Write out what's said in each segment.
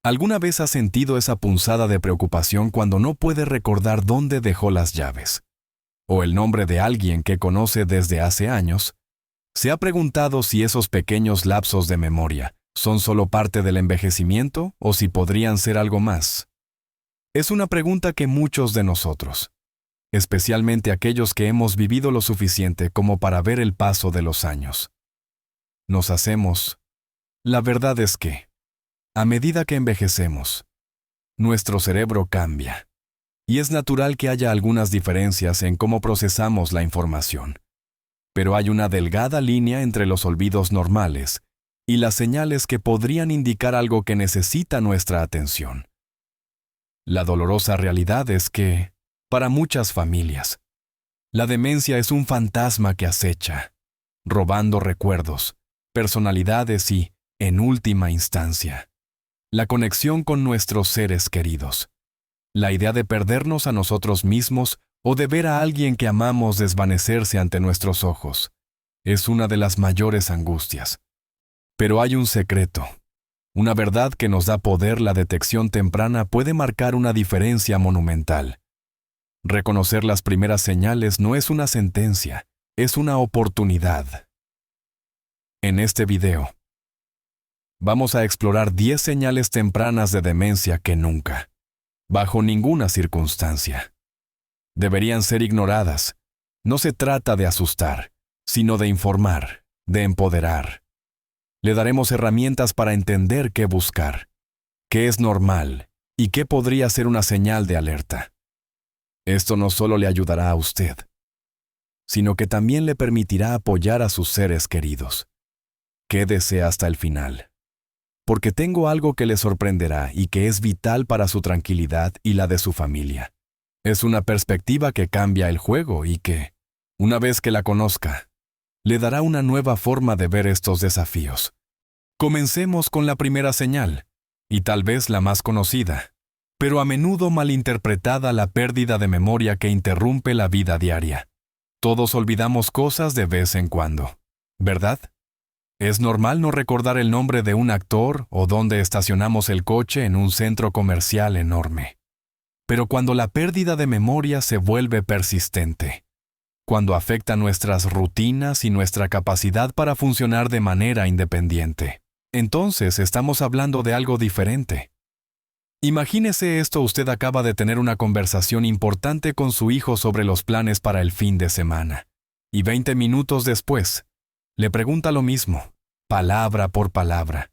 ¿Alguna vez has sentido esa punzada de preocupación cuando no puede recordar dónde dejó las llaves? ¿O el nombre de alguien que conoce desde hace años? ¿Se ha preguntado si esos pequeños lapsos de memoria son solo parte del envejecimiento o si podrían ser algo más? Es una pregunta que muchos de nosotros, especialmente aquellos que hemos vivido lo suficiente como para ver el paso de los años, nos hacemos. La verdad es que, a medida que envejecemos, nuestro cerebro cambia, y es natural que haya algunas diferencias en cómo procesamos la información. Pero hay una delgada línea entre los olvidos normales y las señales que podrían indicar algo que necesita nuestra atención. La dolorosa realidad es que, para muchas familias, la demencia es un fantasma que acecha, robando recuerdos, personalidades y, en última instancia, la conexión con nuestros seres queridos. La idea de perdernos a nosotros mismos o de ver a alguien que amamos desvanecerse ante nuestros ojos es una de las mayores angustias. Pero hay un secreto, una verdad que nos da poder. La detección temprana puede marcar una diferencia monumental. Reconocer las primeras señales no es una sentencia, es una oportunidad. En este video, vamos a explorar 10 señales tempranas de demencia que nunca, bajo ninguna circunstancia, deberían ser ignoradas. No se trata de asustar, sino de informar, de empoderar. Le daremos herramientas para entender qué buscar, qué es normal y qué podría ser una señal de alerta. Esto no solo le ayudará a usted, sino que también le permitirá apoyar a sus seres queridos. Quédese hasta el final, porque tengo algo que le sorprenderá y que es vital para su tranquilidad y la de su familia. Es una perspectiva que cambia el juego y que, una vez que la conozca, le dará una nueva forma de ver estos desafíos. Comencemos con la primera señal, y tal vez la más conocida, pero a menudo malinterpretada: la pérdida de memoria que interrumpe la vida diaria. Todos olvidamos cosas de vez en cuando, ¿verdad? Es normal no recordar el nombre de un actor o dónde estacionamos el coche en un centro comercial enorme. Pero cuando la pérdida de memoria se vuelve persistente, cuando afecta nuestras rutinas y nuestra capacidad para funcionar de manera independiente, entonces estamos hablando de algo diferente. Imagínese esto: usted acaba de tener una conversación importante con su hijo sobre los planes para el fin de semana, y 20 minutos después, le pregunta lo mismo, palabra por palabra,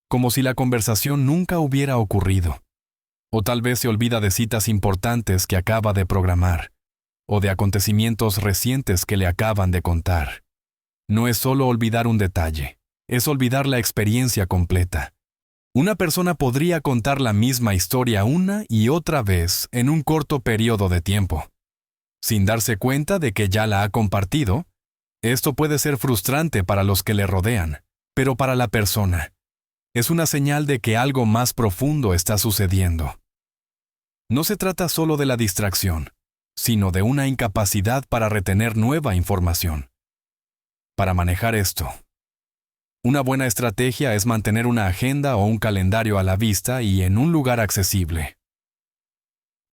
como si la conversación nunca hubiera ocurrido. O tal vez se olvida de citas importantes que acaba de programar, o de acontecimientos recientes que le acaban de contar. No es solo olvidar un detalle, es olvidar la experiencia completa. Una persona podría contar la misma historia una y otra vez en un corto periodo de tiempo, sin darse cuenta de que ya la ha compartido. Esto puede ser frustrante para los que le rodean, pero para la persona, es una señal de que algo más profundo está sucediendo. No se trata solo de la distracción, sino de una incapacidad para retener nueva información. Para manejar esto, una buena estrategia es mantener una agenda o un calendario a la vista y en un lugar accesible.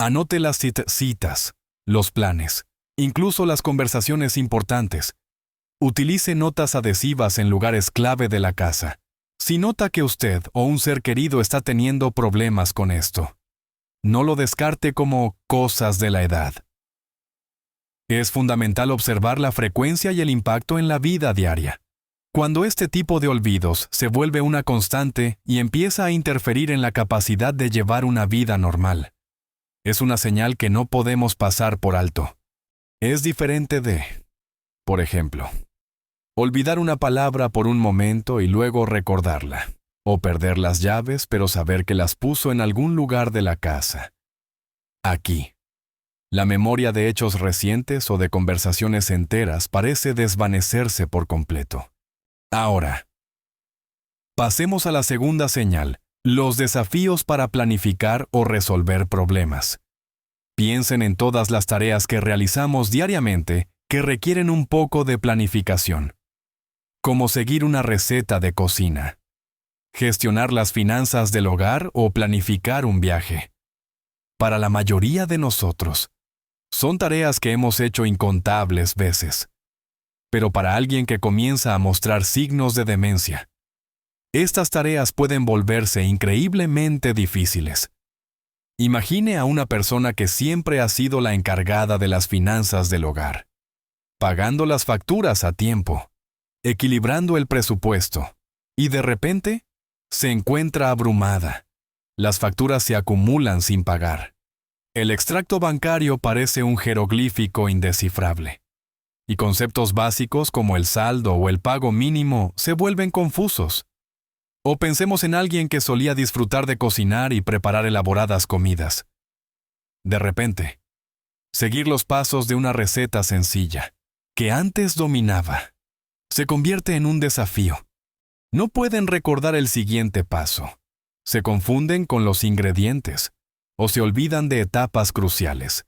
Anote las citas, los planes, incluso las conversaciones importantes. Utilice notas adhesivas en lugares clave de la casa. Si nota que usted o un ser querido está teniendo problemas con esto, no lo descarte como cosas de la edad. Es fundamental observar la frecuencia y el impacto en la vida diaria. Cuando este tipo de olvidos se vuelve una constante y empieza a interferir en la capacidad de llevar una vida normal, es una señal que no podemos pasar por alto. Es diferente de, por ejemplo, olvidar una palabra por un momento y luego recordarla, o perder las llaves pero saber que las puso en algún lugar de la casa. Aquí, la memoria de hechos recientes o de conversaciones enteras parece desvanecerse por completo. Ahora, pasemos a la segunda señal: los desafíos para planificar o resolver problemas. Piensen en todas las tareas que realizamos diariamente que requieren un poco de planificación, como seguir una receta de cocina. gestionar las finanzas del hogar o planificar un viaje. Para la mayoría de nosotros, son tareas que hemos hecho incontables veces. Pero para alguien que comienza a mostrar signos de demencia, estas tareas pueden volverse increíblemente difíciles. Imagine a una persona que siempre ha sido la encargada de las finanzas del hogar, pagando las facturas a tiempo, equilibrando el presupuesto, y de repente se encuentra abrumada. Las facturas se acumulan sin pagar. El extracto bancario parece un jeroglífico indescifrable, y conceptos básicos como el saldo o el pago mínimo se vuelven confusos. O pensemos en alguien que solía disfrutar de cocinar y preparar elaboradas comidas. De repente, seguir los pasos de una receta sencilla, que antes dominaba, se convierte en un desafío. No pueden recordar el siguiente paso. Se confunden con los ingredientes, o se olvidan de etapas cruciales.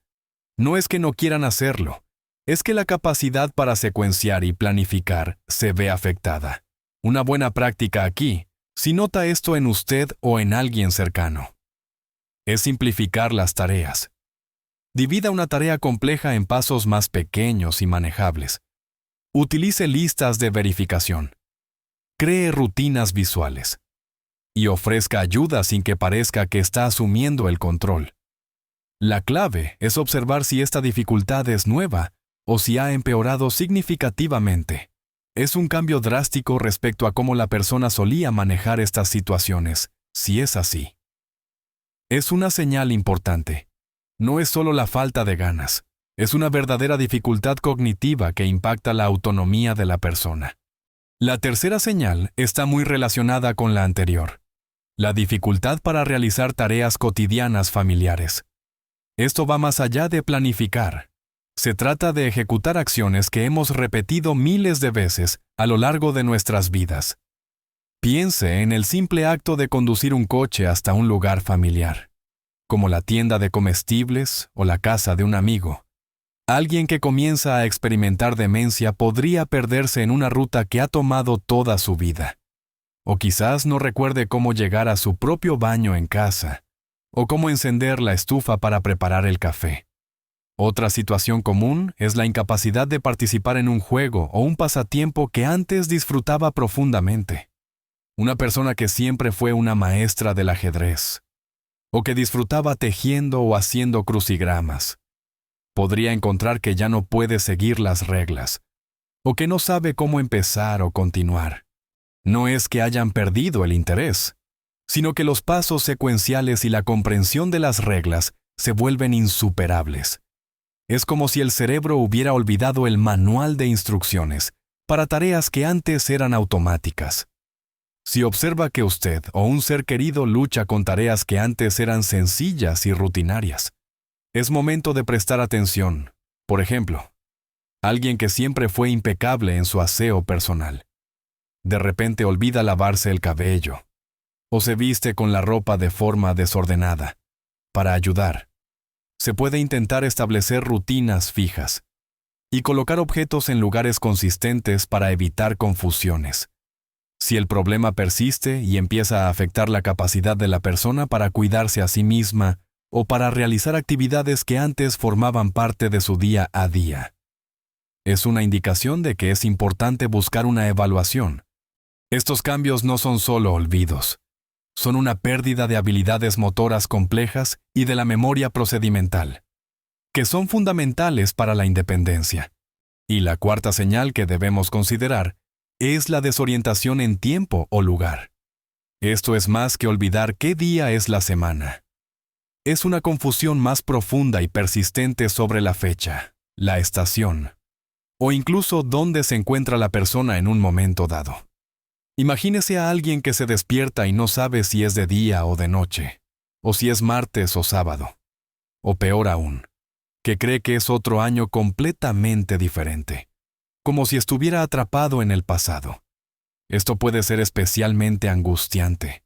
No es que no quieran hacerlo, es que la capacidad para secuenciar y planificar se ve afectada. Una buena práctica aquí, si nota esto en usted o en alguien cercano, es simplificar las tareas. Divida una tarea compleja en pasos más pequeños y manejables. Utilice listas de verificación. Cree rutinas visuales. Y ofrezca ayuda sin que parezca que está asumiendo el control. La clave es observar si esta dificultad es nueva o si ha empeorado significativamente. Es un cambio drástico respecto a cómo la persona solía manejar estas situaciones, si es así. Es una señal importante. No es solo la falta de ganas, es una verdadera dificultad cognitiva que impacta la autonomía de la persona. La tercera señal está muy relacionada con la anterior. La dificultad para realizar tareas cotidianas familiares. Esto va más allá de planificar. Se trata de ejecutar acciones que hemos repetido miles de veces a lo largo de nuestras vidas. Piense en el simple acto de conducir un coche hasta un lugar familiar, como la tienda de comestibles o la casa de un amigo. Alguien que comienza a experimentar demencia podría perderse en una ruta que ha tomado toda su vida. O quizás no recuerde cómo llegar a su propio baño en casa, o cómo encender la estufa para preparar el café. Otra situación común es la incapacidad de participar en un juego o un pasatiempo que antes disfrutaba profundamente. Una persona que siempre fue una maestra del ajedrez, o que disfrutaba tejiendo o haciendo crucigramas, podría encontrar que ya no puede seguir las reglas, o que no sabe cómo empezar o continuar. No es que hayan perdido el interés, sino que los pasos secuenciales y la comprensión de las reglas se vuelven insuperables. Es como si el cerebro hubiera olvidado el manual de instrucciones para tareas que antes eran automáticas. Si observa que usted o un ser querido lucha con tareas que antes eran sencillas y rutinarias, es momento de prestar atención. Por ejemplo, alguien que siempre fue impecable en su aseo personal. De repente olvida lavarse el cabello, o se viste con la ropa de forma desordenada. Para ayudar, se puede intentar establecer rutinas fijas y colocar objetos en lugares consistentes para evitar confusiones. Si el problema persiste y empieza a afectar la capacidad de la persona para cuidarse a sí misma o para realizar actividades que antes formaban parte de su día a día, es una indicación de que es importante buscar una evaluación. Estos cambios no son solo olvidos. Son una pérdida de habilidades motoras complejas y de la memoria procedimental, que son fundamentales para la independencia. Y la cuarta señal que debemos considerar es la desorientación en tiempo o lugar. Esto es más que olvidar qué día es la semana. Es una confusión más profunda y persistente sobre la fecha, la estación, o incluso dónde se encuentra la persona en un momento dado. Imagínese a alguien que se despierta y no sabe si es de día o de noche, o si es martes o sábado, o peor aún, que cree que es otro año completamente diferente, como si estuviera atrapado en el pasado. Esto puede ser especialmente angustiante.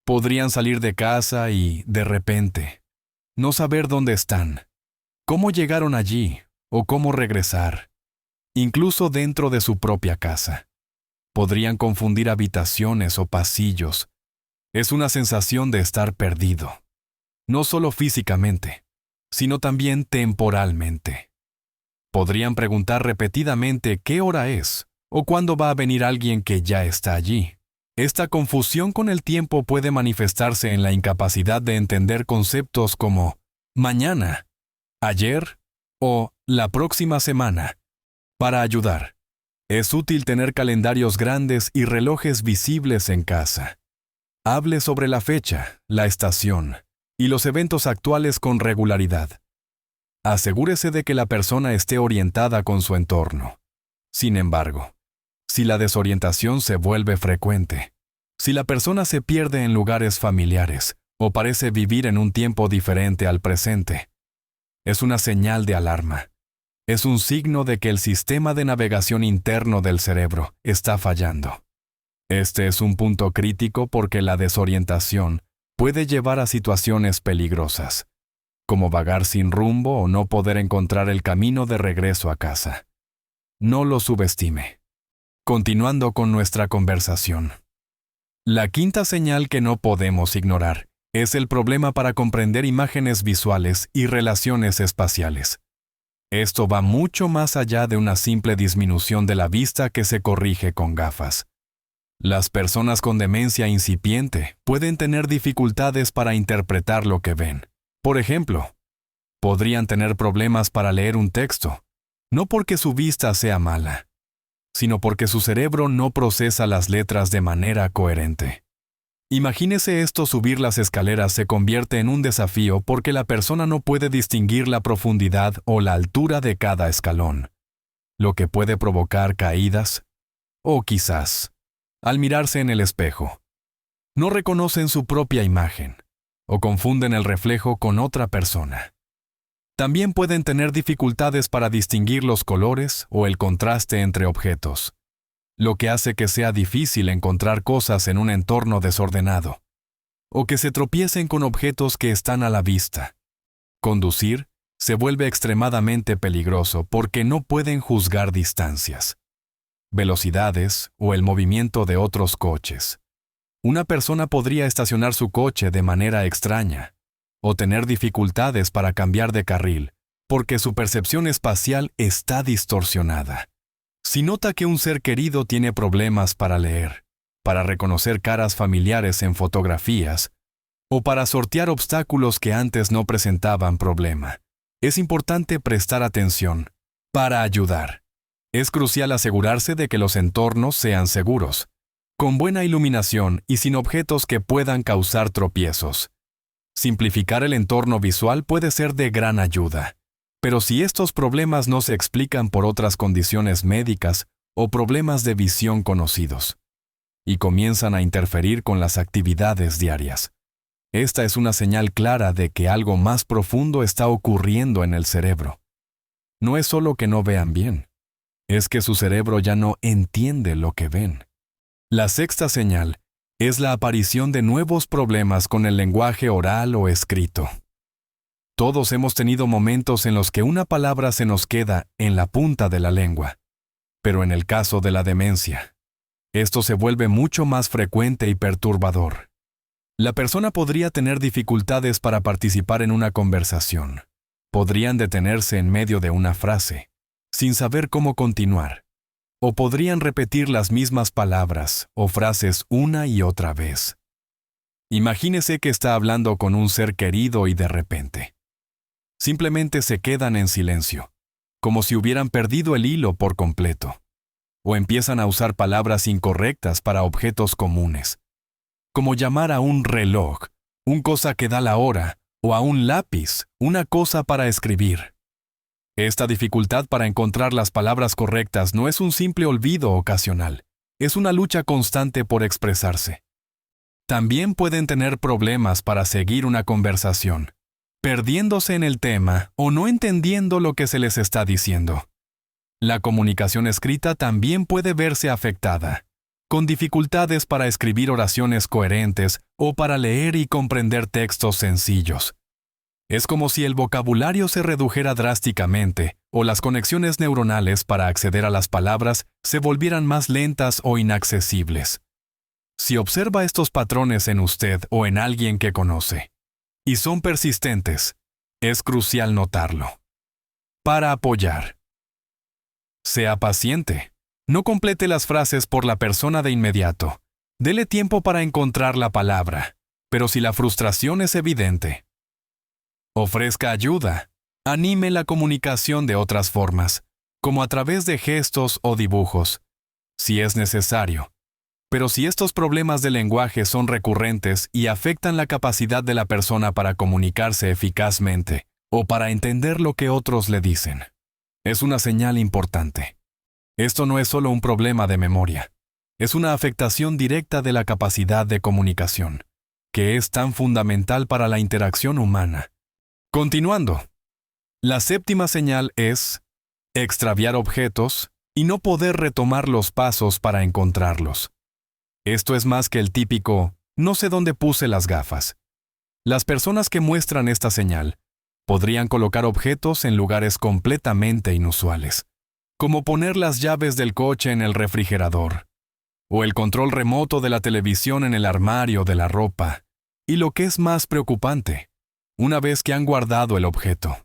Podrían salir de casa y, de repente, no saber dónde están, cómo llegaron allí o cómo regresar, incluso dentro de su propia casa. Podrían confundir habitaciones o pasillos Es una sensación de estar perdido, no solo físicamente, sino también temporalmente. Podrían preguntar repetidamente qué hora es o cuándo va a venir alguien que ya está allí. Esta confusión con el tiempo puede manifestarse en la incapacidad de entender conceptos como mañana, ayer o la próxima semana. Para ayudar, es útil tener calendarios grandes y relojes visibles en casa. Hable sobre la fecha, la estación y los eventos actuales con regularidad. Asegúrese de que la persona esté orientada con su entorno. Sin embargo, si la desorientación se vuelve frecuente, si la persona se pierde en lugares familiares o parece vivir en un tiempo diferente al presente, es una señal de alarma. Es un signo de que el sistema de navegación interno del cerebro está fallando. Este es un punto crítico porque la desorientación puede llevar a situaciones peligrosas, como vagar sin rumbo o no poder encontrar el camino de regreso a casa. No lo subestime. Continuando con nuestra conversación. La quinta señal que no podemos ignorar es el problema para comprender imágenes visuales y relaciones espaciales. Esto va mucho más allá de una simple disminución de la vista que se corrige con gafas. Las personas con demencia incipiente pueden tener dificultades para interpretar lo que ven. Por ejemplo, podrían tener problemas para leer un texto, no porque su vista sea mala, sino porque su cerebro no procesa las letras de manera coherente. Imagínese esto: subir las escaleras se convierte en un desafío porque la persona no puede distinguir la profundidad o la altura de cada escalón, lo que puede provocar caídas, o quizás, al mirarse en el espejo, no reconocen su propia imagen, o confunden el reflejo con otra persona. También pueden tener dificultades para distinguir los colores o el contraste entre objetos, lo que hace que sea difícil encontrar cosas en un entorno desordenado, o que se tropiecen con objetos que están a la vista. Conducir se vuelve extremadamente peligroso porque no pueden juzgar distancias, velocidades o el movimiento de otros coches. Una persona podría estacionar su coche de manera extraña, o tener dificultades para cambiar de carril, porque su percepción espacial está distorsionada. Si nota que un ser querido tiene problemas para leer, para reconocer caras familiares en fotografías, o para sortear obstáculos que antes no presentaban problema, es importante prestar atención para ayudar. Es crucial asegurarse de que los entornos sean seguros, con buena iluminación y sin objetos que puedan causar tropiezos. Simplificar el entorno visual puede ser de gran ayuda, pero si estos problemas no se explican por otras condiciones médicas o problemas de visión conocidos, y comienzan a interferir con las actividades diarias, esta es una señal clara de que algo más profundo está ocurriendo en el cerebro. No es solo que no vean bien, es que su cerebro ya no entiende lo que ven. La sexta señal es la aparición de nuevos problemas con el lenguaje oral o escrito. Todos hemos tenido momentos en los que una palabra se nos queda en la punta de la lengua, pero en el caso de la demencia, esto se vuelve mucho más frecuente y perturbador. La persona podría tener dificultades para participar en una conversación. Podrían detenerse en medio de una frase, sin saber cómo continuar. O podrían repetir las mismas palabras o frases una y otra vez. Imagínese que está hablando con un ser querido y de repente simplemente se quedan en silencio, como si hubieran perdido el hilo por completo. O empiezan a usar palabras incorrectas para objetos comunes, como llamar a un reloj, un cosa que da la hora, o a un lápiz, una cosa para escribir. Esta dificultad para encontrar las palabras correctas no es un simple olvido ocasional, es una lucha constante por expresarse. También pueden tener problemas para seguir una conversación, perdiéndose en el tema o no entendiendo lo que se les está diciendo. La comunicación escrita también puede verse afectada, con dificultades para escribir oraciones coherentes o para leer y comprender textos sencillos. Es como si el vocabulario se redujera drásticamente o las conexiones neuronales para acceder a las palabras se volvieran más lentas o inaccesibles. Si observa estos patrones en usted o en alguien que conoce, y son persistentes, es crucial notarlo. Para apoyar. Sea paciente. No complete las frases por la persona de inmediato. Dele tiempo para encontrar la palabra, pero si la frustración es evidente, ofrezca ayuda. Anime la comunicación de otras formas, como a través de gestos o dibujos, si es necesario. Pero si estos problemas de lenguaje son recurrentes y afectan la capacidad de la persona para comunicarse eficazmente o para entender lo que otros le dicen, es una señal importante. Esto no es solo un problema de memoria, es una afectación directa de la capacidad de comunicación, que es tan fundamental para la interacción humana. Continuando. La séptima señal es extraviar objetos y no poder retomar los pasos para encontrarlos. Esto es más que el típico «no sé dónde puse las gafas». Las personas que muestran esta señal podrían colocar objetos en lugares completamente inusuales, como poner las llaves del coche en el refrigerador, o el control remoto de la televisión en el armario de la ropa. Y lo que es más preocupante, una vez que han guardado el objeto,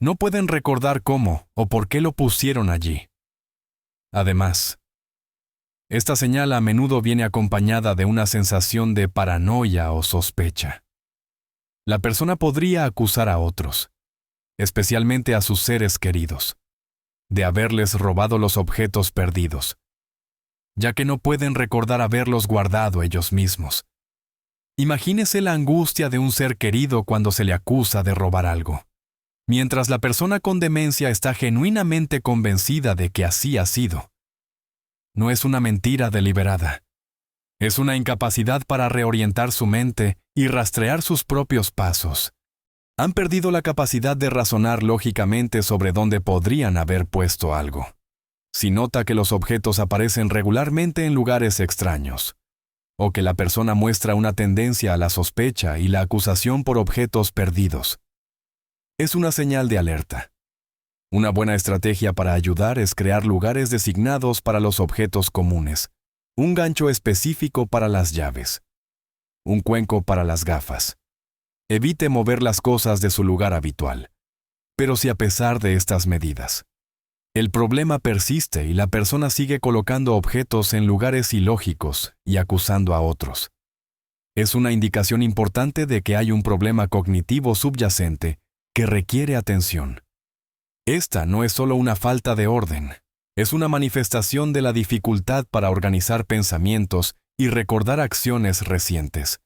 no pueden recordar cómo o por qué lo pusieron allí. Además, esta señal a menudo viene acompañada de una sensación de paranoia o sospecha. La persona podría acusar a otros, especialmente a sus seres queridos, de haberles robado los objetos perdidos, ya que no pueden recordar haberlos guardado ellos mismos. Imagínese la angustia de un ser querido cuando se le acusa de robar algo, mientras la persona con demencia está genuinamente convencida de que así ha sido. No es una mentira deliberada. Es una incapacidad para reorientar su mente y rastrear sus propios pasos. Han perdido la capacidad de razonar lógicamente sobre dónde podrían haber puesto algo. Si nota que los objetos aparecen regularmente en lugares extraños, o que la persona muestra una tendencia a la sospecha y la acusación por objetos perdidos, es una señal de alerta. Una buena estrategia para ayudar es crear lugares designados para los objetos comunes, un gancho específico para las llaves, un cuenco para las gafas. Evite mover las cosas de su lugar habitual. Pero si a pesar de estas medidas, el problema persiste y la persona sigue colocando objetos en lugares ilógicos y acusando a otros, es una indicación importante de que hay un problema cognitivo subyacente que requiere atención. Esta no es solo una falta de orden, es una manifestación de la dificultad para organizar pensamientos y recordar acciones recientes.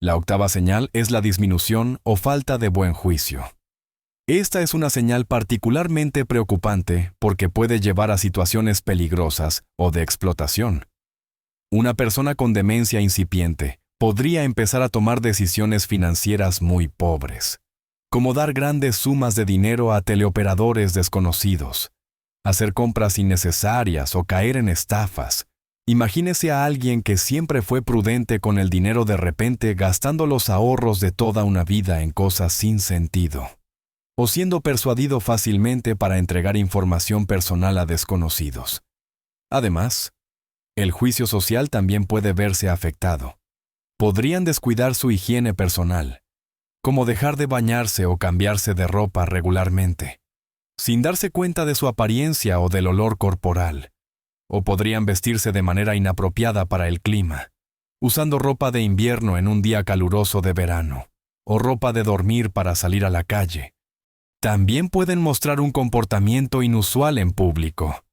La octava señal es la disminución o falta de buen juicio. Esta es una señal particularmente preocupante porque puede llevar a situaciones peligrosas o de explotación. Una persona con demencia incipiente podría empezar a tomar decisiones financieras muy pobres, como dar grandes sumas de dinero a teleoperadores desconocidos, hacer compras innecesarias o caer en estafas. Imagínese a alguien que siempre fue prudente con el dinero de repente gastando los ahorros de toda una vida en cosas sin sentido, o siendo persuadido fácilmente para entregar información personal a desconocidos. Además, el juicio social también puede verse afectado. Podrían descuidar su higiene personal, como dejar de bañarse o cambiarse de ropa regularmente, sin darse cuenta de su apariencia o del olor corporal. O podrían vestirse de manera inapropiada para el clima, usando ropa de invierno en un día caluroso de verano, o ropa de dormir para salir a la calle. También pueden mostrar un comportamiento inusual en público,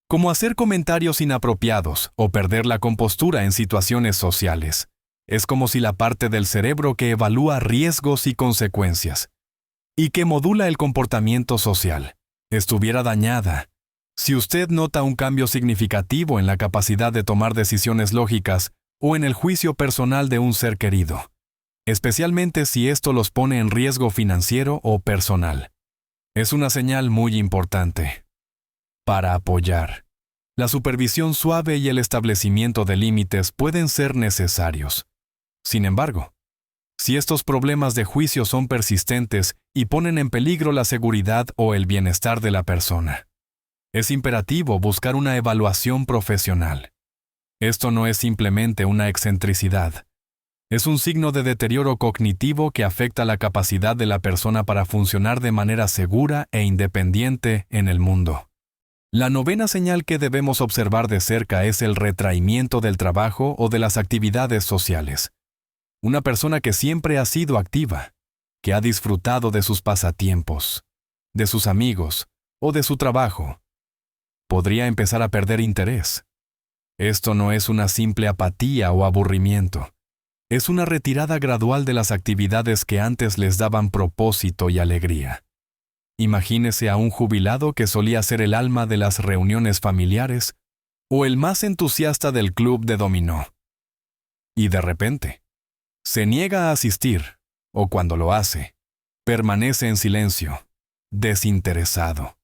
como hacer comentarios inapropiados o perder la compostura en situaciones sociales. Es como si la parte del cerebro que evalúa riesgos y consecuencias, y que modula el comportamiento social, estuviera dañada. Si usted nota un cambio significativo en la capacidad de tomar decisiones lógicas o en el juicio personal de un ser querido, especialmente si esto los pone en riesgo financiero o personal, es una señal muy importante. Para apoyar, la supervisión suave y el establecimiento de límites pueden ser necesarios. Sin embargo, si estos problemas de juicio son persistentes y ponen en peligro la seguridad o el bienestar de la persona, es imperativo buscar una evaluación profesional. Esto no es simplemente una excentricidad. Es un signo de deterioro cognitivo que afecta la capacidad de la persona para funcionar de manera segura e independiente en el mundo. La novena señal que debemos observar de cerca es el retraimiento del trabajo o de las actividades sociales. Una persona que siempre ha sido activa, que ha disfrutado de sus pasatiempos, de sus amigos o de su trabajo, podría empezar a perder interés. Esto no es una simple apatía o aburrimiento. Es una retirada gradual de las actividades que antes les daban propósito y alegría. Imagínese a un jubilado que solía ser el alma de las reuniones familiares o el más entusiasta del club de dominó. Y de repente, se niega a asistir, o cuando lo hace, permanece en silencio, desinteresado.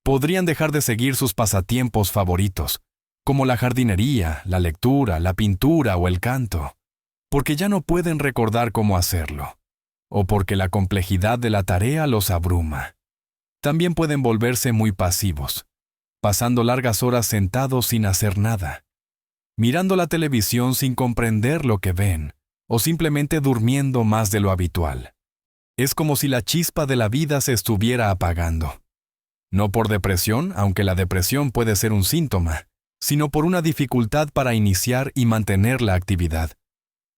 Podrían dejar de seguir sus pasatiempos favoritos, como la jardinería, la lectura, la pintura o el canto, porque ya no pueden recordar cómo hacerlo, o porque la complejidad de la tarea los abruma. También pueden volverse muy pasivos, pasando largas horas sentados sin hacer nada, mirando la televisión sin comprender lo que ven, o simplemente durmiendo más de lo habitual. Es como si la chispa de la vida se estuviera apagando. No por depresión, aunque la depresión puede ser un síntoma, sino por una dificultad para iniciar y mantener la actividad,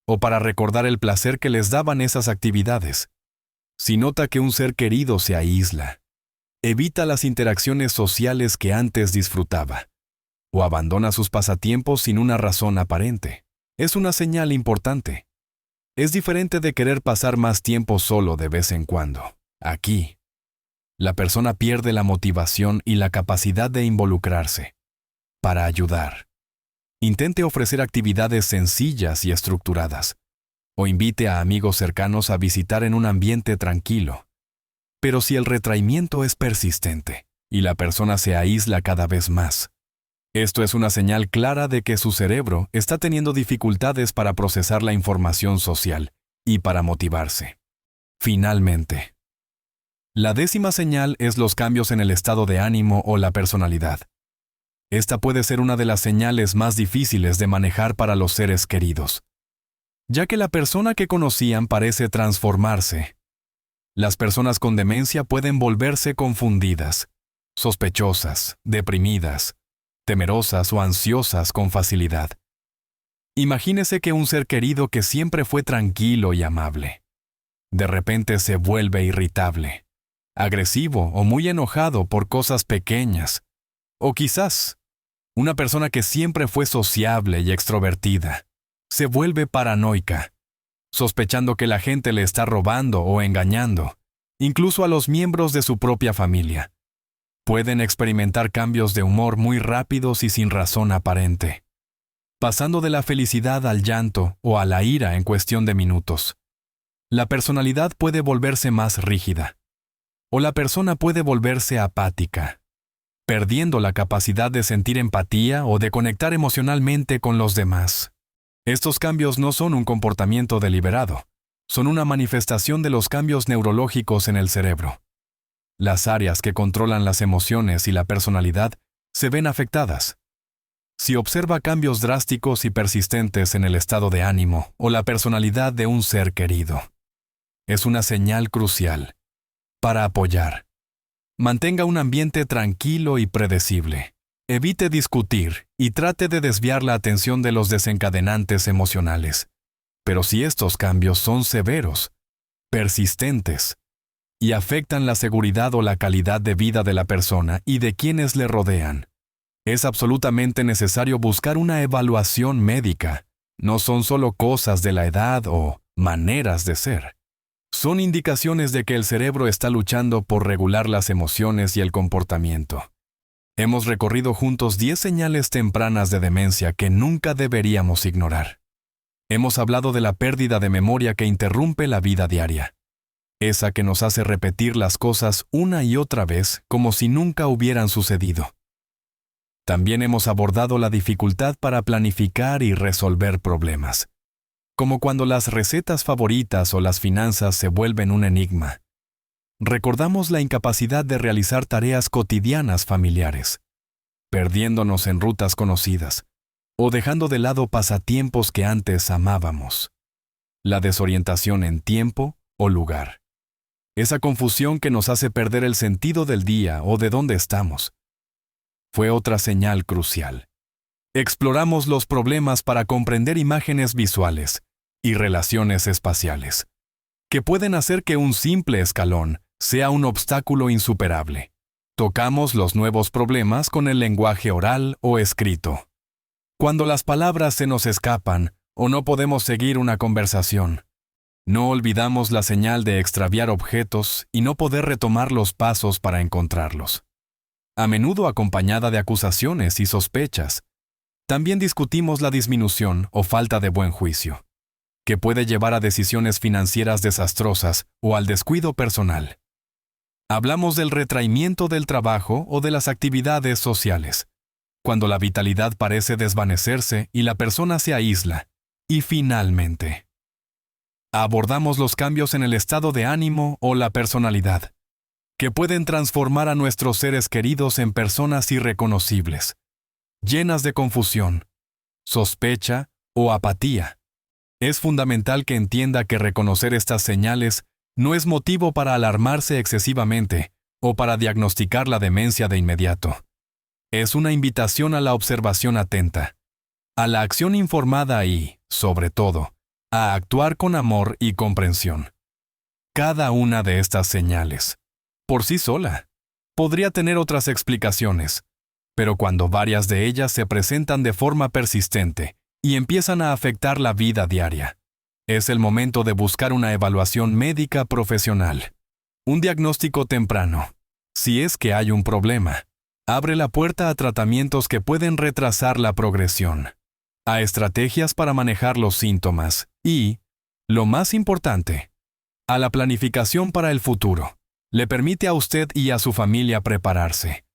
o para recordar el placer que les daban esas actividades. Si nota que un ser querido se aísla, evita las interacciones sociales que antes disfrutaba, o abandona sus pasatiempos sin una razón aparente, es una señal importante. Es diferente de querer pasar más tiempo solo de vez en cuando. Aquí, la persona pierde la motivación y la capacidad de involucrarse. Para ayudar, intente ofrecer actividades sencillas y estructuradas, o invite a amigos cercanos a visitar en un ambiente tranquilo. Pero si el retraimiento es persistente y la persona se aísla cada vez más, esto es una señal clara de que su cerebro está teniendo dificultades para procesar la información social y para motivarse. Finalmente, la 10ª señal es los cambios en el estado de ánimo o la personalidad. Esta puede ser una de las señales más difíciles de manejar para los seres queridos, ya que la persona que conocían parece transformarse. Las personas con demencia pueden volverse confundidas, sospechosas, deprimidas, temerosas o ansiosas con facilidad. Imagínese que un ser querido que siempre fue tranquilo y amable, de repente se vuelve irritable, agresivo o muy enojado por cosas pequeñas, o quizás una persona que siempre fue sociable y extrovertida, se vuelve paranoica, sospechando que la gente le está robando o engañando, incluso a los miembros de su propia familia. Pueden experimentar cambios de humor muy rápidos y sin razón aparente, pasando de la felicidad al llanto o a la ira en cuestión de minutos. La personalidad puede volverse más rígida, o la persona puede volverse apática, perdiendo la capacidad de sentir empatía o de conectar emocionalmente con los demás. Estos cambios no son un comportamiento deliberado, son una manifestación de los cambios neurológicos en el cerebro. Las áreas que controlan las emociones y la personalidad se ven afectadas. Si observa cambios drásticos y persistentes en el estado de ánimo o la personalidad de un ser querido, es una señal crucial. Para apoyar, mantenga un ambiente tranquilo y predecible. Evite discutir y trate de desviar la atención de los desencadenantes emocionales. Pero si estos cambios son severos, persistentes, y afectan la seguridad o la calidad de vida de la persona y de quienes le rodean, es absolutamente necesario buscar una evaluación médica. No son solo cosas de la edad o maneras de ser. Son indicaciones de que el cerebro está luchando por regular las emociones y el comportamiento. Hemos recorrido juntos 10 señales tempranas de demencia que nunca deberíamos ignorar. Hemos hablado de la pérdida de memoria que interrumpe la vida diaria, esa que nos hace repetir las cosas una y otra vez como si nunca hubieran sucedido. También hemos abordado la dificultad para planificar y resolver problemas, como cuando las recetas favoritas o las finanzas se vuelven un enigma. Recordamos la incapacidad de realizar tareas cotidianas familiares, perdiéndonos en rutas conocidas, o dejando de lado pasatiempos que antes amábamos. La desorientación en tiempo o lugar. Esa confusión que nos hace perder el sentido del día o de dónde estamos. Fue otra señal crucial. Exploramos los problemas para comprender imágenes visuales y relaciones espaciales, que pueden hacer que un simple escalón sea un obstáculo insuperable. Tocamos los nuevos problemas con el lenguaje oral o escrito. Cuando las palabras se nos escapan o no podemos seguir una conversación, no olvidamos la señal de extraviar objetos y no poder retomar los pasos para encontrarlos. A menudo acompañada de acusaciones y sospechas. También discutimos la disminución o falta de buen juicio, que puede llevar a decisiones financieras desastrosas o al descuido personal. Hablamos del retraimiento del trabajo o de las actividades sociales, cuando la vitalidad parece desvanecerse y la persona se aísla. Y finalmente, abordamos los cambios en el estado de ánimo o la personalidad, que pueden transformar a nuestros seres queridos en personas irreconocibles, llenas de confusión, sospecha o apatía. Es fundamental que entienda que reconocer estas señales no es motivo para alarmarse excesivamente o para diagnosticar la demencia de inmediato. Es una invitación a la observación atenta, a la acción informada y, sobre todo, a actuar con amor y comprensión. Cada una de estas señales, por sí sola, podría tener otras explicaciones, pero cuando varias de ellas se presentan de forma persistente y empiezan a afectar la vida diaria, es el momento de buscar una evaluación médica profesional. Un diagnóstico temprano, si es que hay un problema, abre la puerta a tratamientos que pueden retrasar la progresión, a estrategias para manejar los síntomas y, lo más importante, a la planificación para el futuro. Le permite a usted y a su familia prepararse,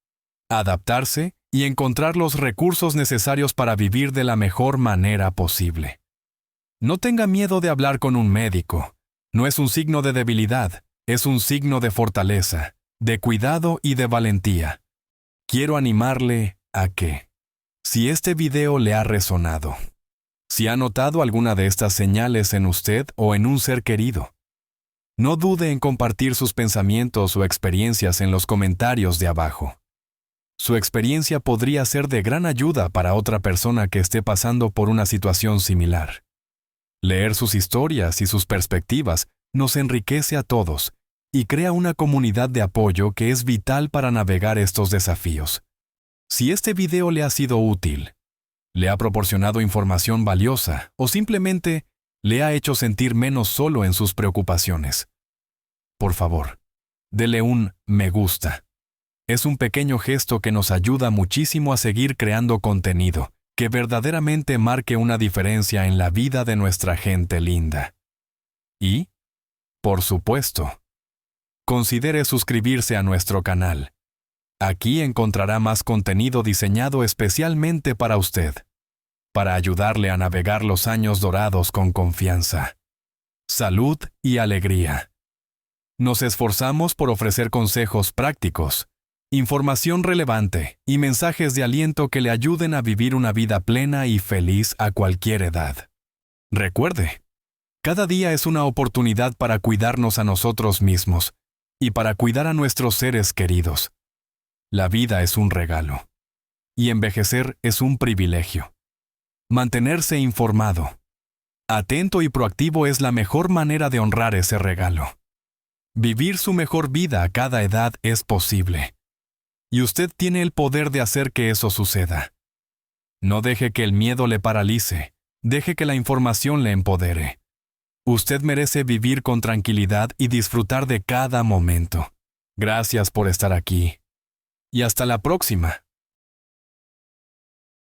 adaptarse y encontrar los recursos necesarios para vivir de la mejor manera posible. No tenga miedo de hablar con un médico. No es un signo de debilidad, es un signo de fortaleza, de cuidado y de valentía. Quiero animarle a que, si este video le ha resonado, si ha notado alguna de estas señales en usted o en un ser querido, no dude en compartir sus pensamientos o experiencias en los comentarios de abajo. Su experiencia podría ser de gran ayuda para otra persona que esté pasando por una situación similar. Leer sus historias y sus perspectivas nos enriquece a todos y crea una comunidad de apoyo que es vital para navegar estos desafíos. Si este video le ha sido útil, le ha proporcionado información valiosa o simplemente le ha hecho sentir menos solo en sus preocupaciones, por favor, dele un me gusta. Es un pequeño gesto que nos ayuda muchísimo a seguir creando contenido que verdaderamente marque una diferencia en la vida de nuestra gente linda. Y, por supuesto, considere suscribirse a nuestro canal. Aquí encontrará más contenido diseñado especialmente para usted, para ayudarle a navegar los años dorados con confianza, salud y alegría. Nos esforzamos por ofrecer consejos prácticos, información relevante y mensajes de aliento que le ayuden a vivir una vida plena y feliz a cualquier edad. Recuerde, cada día es una oportunidad para cuidarnos a nosotros mismos y para cuidar a nuestros seres queridos. La vida es un regalo, y envejecer es un privilegio. Mantenerse informado, atento y proactivo es la mejor manera de honrar ese regalo. Vivir su mejor vida a cada edad es posible. Y usted tiene el poder de hacer que eso suceda. No deje que el miedo le paralice, deje que la información le empodere. Usted merece vivir con tranquilidad y disfrutar de cada momento. Gracias por estar aquí. Y hasta la próxima.